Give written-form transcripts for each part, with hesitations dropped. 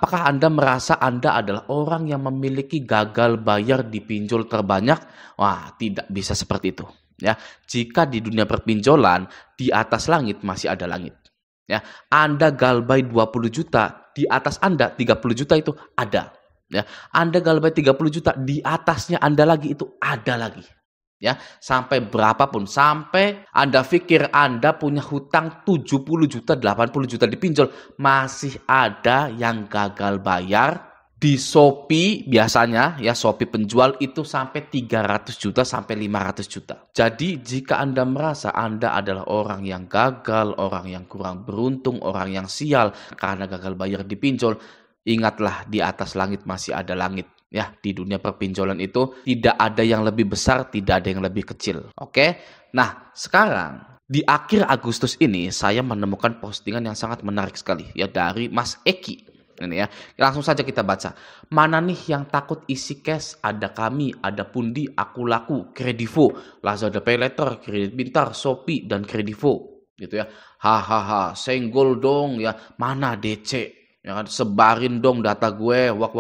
Apakah Anda merasa Anda adalah orang yang memiliki gagal bayar di pinjol terbanyak? Wah, tidak bisa seperti itu. Ya, jika di dunia perpinjolan di atas langit masih ada langit. Ya, Anda galbay 20 juta, di atas Anda 30 juta itu ada. Ya, Anda galbay 30 juta, di atasnya Anda lagi itu ada lagi. Ya, sampai berapapun, sampai Anda pikir Anda punya hutang 70 juta, 80 juta dipinjol, masih ada yang gagal bayar di Shopee biasanya, ya Shopee penjual itu sampai 300 juta sampai 500 juta. Jadi jika Anda merasa Anda adalah orang yang gagal, orang yang kurang beruntung, orang yang sial karena gagal bayar dipinjol, ingatlah di atas langit masih ada langit. Ya, di dunia perpinjolan itu tidak ada yang lebih besar, tidak ada yang lebih kecil. Oke? Nah, sekarang di akhir Agustus ini saya menemukan postingan yang sangat menarik sekali ya dari Mas Eki. Ini ya. Langsung saja kita baca. Mana nih yang takut isi cash? Ada kami, ada Pundi, Aku Laku, Kredivo, Lazada Paylater, Kredit Pintar, Shopee dan Kredivo gitu ya. Hahaha, senggol dong ya. Mana DC? Ya kan, sebarin dong data gue, wak.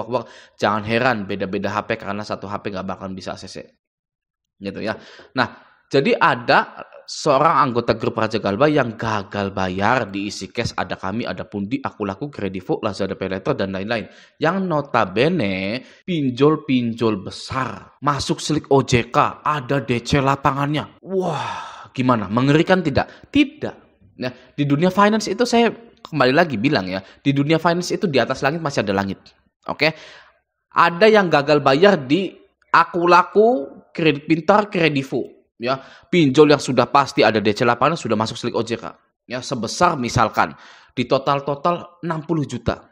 Jangan heran beda-beda HP karena satu HP nggak bakal bisa ACC. Gitu ya. Nah, jadi ada seorang anggota grup Raja Galbay yang gagal bayar di isi cash, ada kami, ada Pundi, Aku Laku, Kredivo, Lazada Paylater dan lain-lain. Yang notabene pinjol-pinjol besar, masuk slik OJK, ada DC lapangannya. Wah, gimana? Mengerikan tidak? Tidak. Nah, di dunia finance itu saya kembali lagi bilang ya, di dunia finance itu di atas langit masih ada langit. Oke? Ada yang gagal bayar di Aku Laku, Kredit Pintar, Kredivo. Ya, pinjol yang sudah pasti ada DC lapangan sudah masuk slik OJK. Ya, sebesar misalkan di total 60 juta.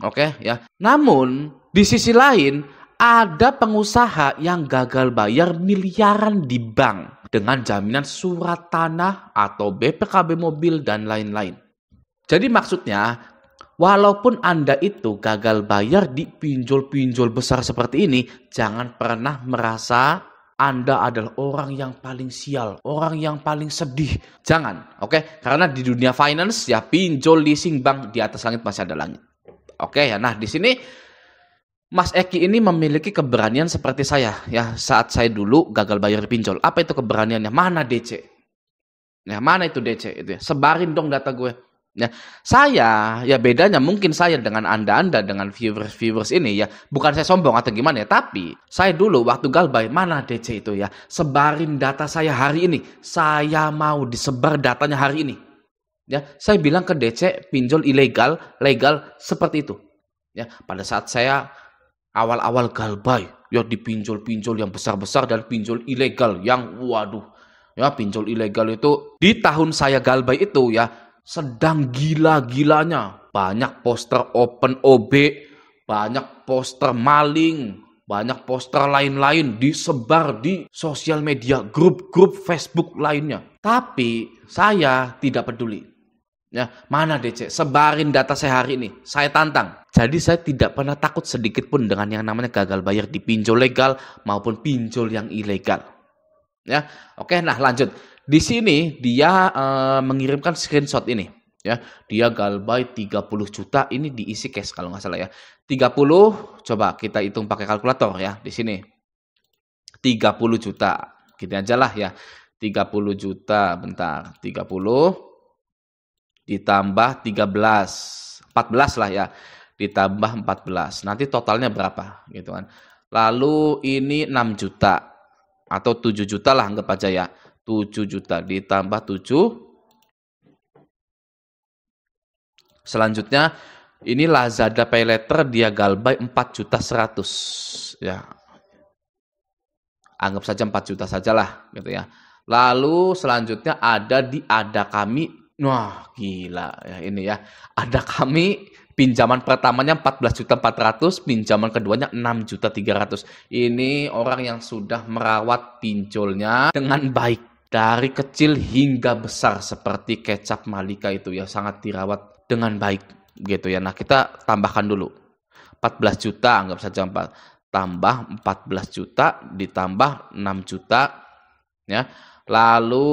Oke, ya. Namun di sisi lain ada pengusaha yang gagal bayar miliaran di bank dengan jaminan surat tanah atau BPKB mobil dan lain-lain. Jadi maksudnya, walaupun Anda itu gagal bayar di pinjol-pinjol besar seperti ini, jangan pernah merasa Anda adalah orang yang paling sial, orang yang paling sedih. Jangan, oke? Karena di dunia finance ya pinjol, leasing, bank di atas langit masih ada langit. Oke ya. Nah, di sini Mas Eki ini memiliki keberanian seperti saya ya. Saat saya dulu gagal bayar di pinjol, apa itu keberaniannya? Mana DC? Ya, mana itu DC itu ya? Sebarin dong data gue. Ya, saya ya bedanya mungkin saya dengan Anda dengan viewers ini ya, bukan saya sombong atau gimana ya, tapi saya dulu waktu galbay mana DC itu ya, sebarin data saya hari ini, saya mau disebar datanya hari ini. Ya, saya bilang ke DC pinjol ilegal, legal seperti itu. Ya, pada saat saya awal-awal galbay ya di pinjol-pinjol yang besar-besar dan pinjol ilegal yang waduh. Ya, pinjol ilegal itu di tahun saya galbay itu ya sedang gila-gilanya. Banyak poster open OB, banyak poster maling, banyak poster lain-lain disebar di sosial media, grup-grup Facebook lainnya. Tapi saya tidak peduli. Ya, mana DC? Sebarin data saya hari ini. Saya tantang. Jadi saya tidak pernah takut sedikit pun dengan yang namanya gagal bayar di pinjol legal maupun pinjol yang ilegal. Ya, oke. Nah, lanjut. Di sini dia mengirimkan screenshot ini. Ya, dia galbay 30 juta ini diisi cash kalau nggak salah ya. 30, coba kita hitung pakai kalkulator ya di sini. 30 juta. Gini aja lah ya. 30 juta, bentar. 30 ditambah 13. 14 lah ya. Ditambah 14. Nanti totalnya berapa gitu kan. Lalu ini 6 juta atau 7 juta lah anggap aja ya. 7 juta ditambah 7. Selanjutnya ini Lazada Paylater dia galbay 4.100.000 ya. Anggap saja 4 juta sajalah gitu ya. Lalu selanjutnya ada kami. Wah, gila ya ini ya. Ada kami pinjaman pertamanya 14.400.000, pinjaman keduanya 6.300.000. Ini orang yang sudah merawat pinjolnya dengan baik. Dari kecil hingga besar seperti kecap Malika itu ya sangat dirawat dengan baik gitu ya. Nah, kita tambahkan dulu. 14 juta anggap saja 4. Tambah 14 juta ditambah 6 juta ya. Lalu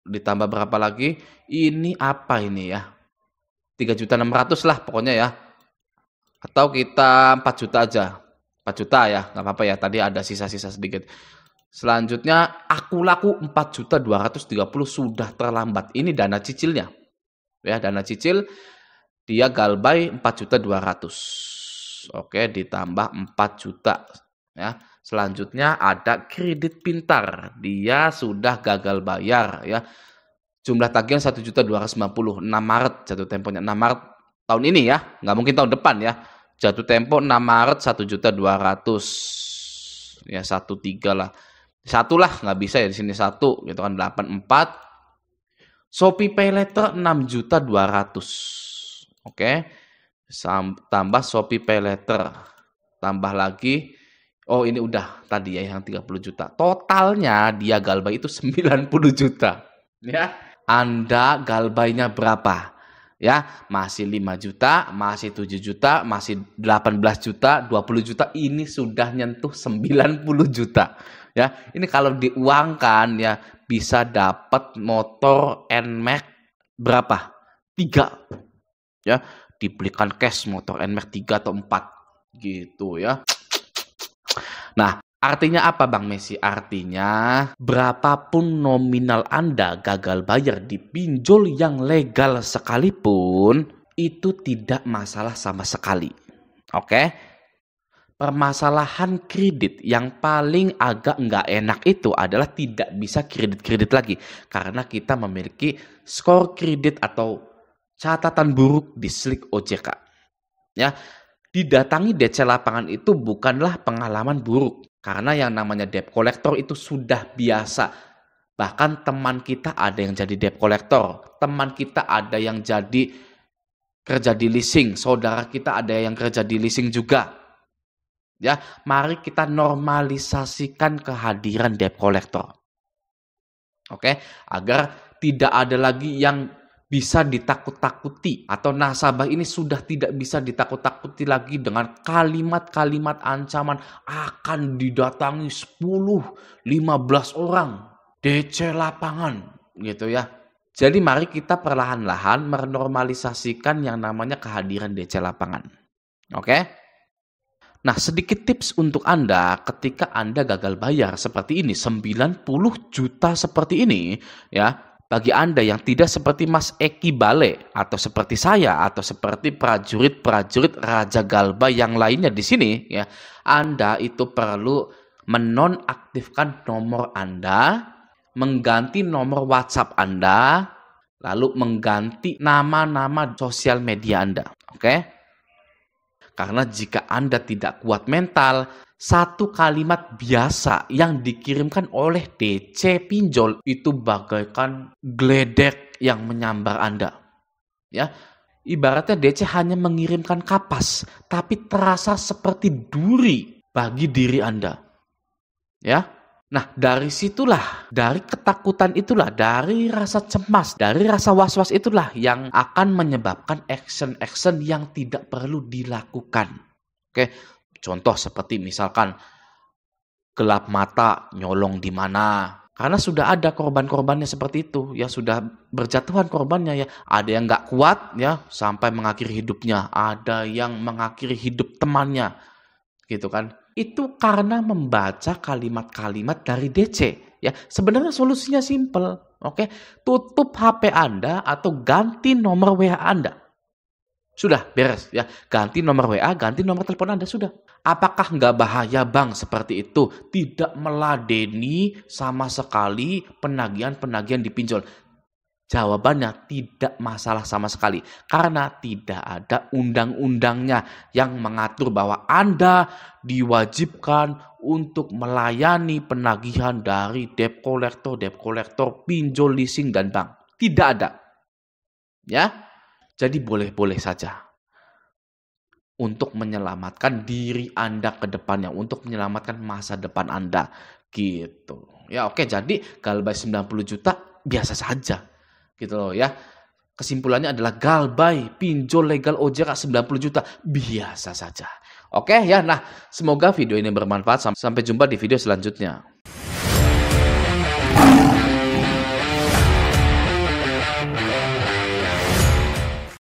ditambah berapa lagi? Ini apa ini ya? 3.600.000 lah pokoknya ya. Atau kita 4 juta aja. 4 juta ya, nggak apa-apa ya. Tadi ada sisa-sisa sedikit. Selanjutnya, aku laku 4.230 sudah terlambat. Ini dana cicilnya. Ya, dana cicil dia galbay 4.200. Oke, ditambah 4 juta. Ya. Selanjutnya ada kredit pintar. Dia sudah gagal bayar ya. Jumlah tagihan 1.250. 6 Maret jatuh temponya. 6 Maret tahun ini ya. Nggak mungkin tahun depan ya. Jatuh tempo 6 Maret 1.200. Ya 13 lah. Satu lah nggak bisa ya di sini 1 gitu kan 84. Shopee Pay Later 6.200. Oke. Tambah Shopee Pay Later. Tambah lagi. Oh ini udah tadi ya yang 30 juta. Totalnya dia galbay itu 90 juta. Ya. Anda galbaynya berapa? Ya, masih 5 juta, masih 7 juta, masih 18 juta, 20 juta. Ini sudah nyentuh 90 juta. Ya, ini kalau diuangkan ya bisa dapat motor NMAX berapa? 3. Ya, dibelikan cash motor NMAX 3 atau 4 gitu ya. Nah, artinya apa Bang Messi? Artinya berapapun nominal Anda gagal bayar di pinjol yang legal sekalipun itu tidak masalah sama sekali. Oke? Permasalahan kredit yang paling agak nggak enak itu adalah tidak bisa kredit-kredit lagi. Karena kita memiliki skor kredit atau catatan buruk di Slick OJK. Ya, didatangi DC lapangan itu bukanlah pengalaman buruk. Karena yang namanya debt collector itu sudah biasa. Bahkan teman kita ada yang jadi debt collector. Teman kita ada yang jadi kerja di leasing. Saudara kita ada yang kerja di leasing juga. Ya, mari kita normalisasikan kehadiran debt collector. Oke, agar tidak ada lagi yang bisa ditakut-takuti atau nasabah ini sudah tidak bisa ditakut-takuti lagi dengan kalimat-kalimat ancaman akan didatangi 10-15 orang DC lapangan gitu ya. Jadi mari kita perlahan-lahan menormalisasikan yang namanya kehadiran DC lapangan. Oke? Nah, sedikit tips untuk Anda ketika Anda gagal bayar seperti ini, 90 juta seperti ini, ya, bagi Anda yang tidak seperti Mas Eki Bale, atau seperti saya, atau seperti prajurit-prajurit Raja Galba yang lainnya di sini, ya, Anda itu perlu menonaktifkan nomor Anda, mengganti nomor WhatsApp Anda, lalu mengganti nama-nama sosial media Anda, oke? Karena jika Anda tidak kuat mental, satu kalimat biasa yang dikirimkan oleh DC pinjol itu bagaikan geledek yang menyambar Anda. Ya, ibaratnya DC hanya mengirimkan kapas, tapi terasa seperti duri bagi diri Anda. Ya. Nah, dari situlah, dari ketakutan itulah, dari rasa cemas, dari rasa was-was itulah yang akan menyebabkan action-action yang tidak perlu dilakukan. Oke, contoh seperti misalkan gelap mata, nyolong di mana. Karena sudah ada korban-korbannya seperti itu, ya sudah berjatuhan korbannya ya. Ada yang nggak kuat ya sampai mengakhiri hidupnya, ada yang mengakhiri hidup temannya, gitu kan. Itu karena membaca kalimat-kalimat dari DC. Ya, sebenarnya solusinya simple. Oke, tutup HP Anda atau ganti nomor WA Anda. Sudah beres ya. Ganti nomor WA, ganti nomor telepon Anda sudah. Apakah nggak bahaya Bang seperti itu? Tidak meladeni sama sekali penagihan-penagihan di pinjol. Jawabannya tidak masalah sama sekali. Karena tidak ada undang-undangnya yang mengatur bahwa Anda diwajibkan untuk melayani penagihan dari debt collector, pinjol, leasing, dan bank. Tidak ada. Ya, jadi boleh-boleh saja. Untuk menyelamatkan diri Anda ke depannya. Untuk menyelamatkan masa depan Anda. Gitu. Ya oke, jadi galbay 90 juta biasa saja. Gitu loh ya. Kesimpulannya adalah galbay pinjol legal OJK 90 juta biasa saja. Oke ya, nah semoga video ini bermanfaat. Sampai jumpa di video selanjutnya.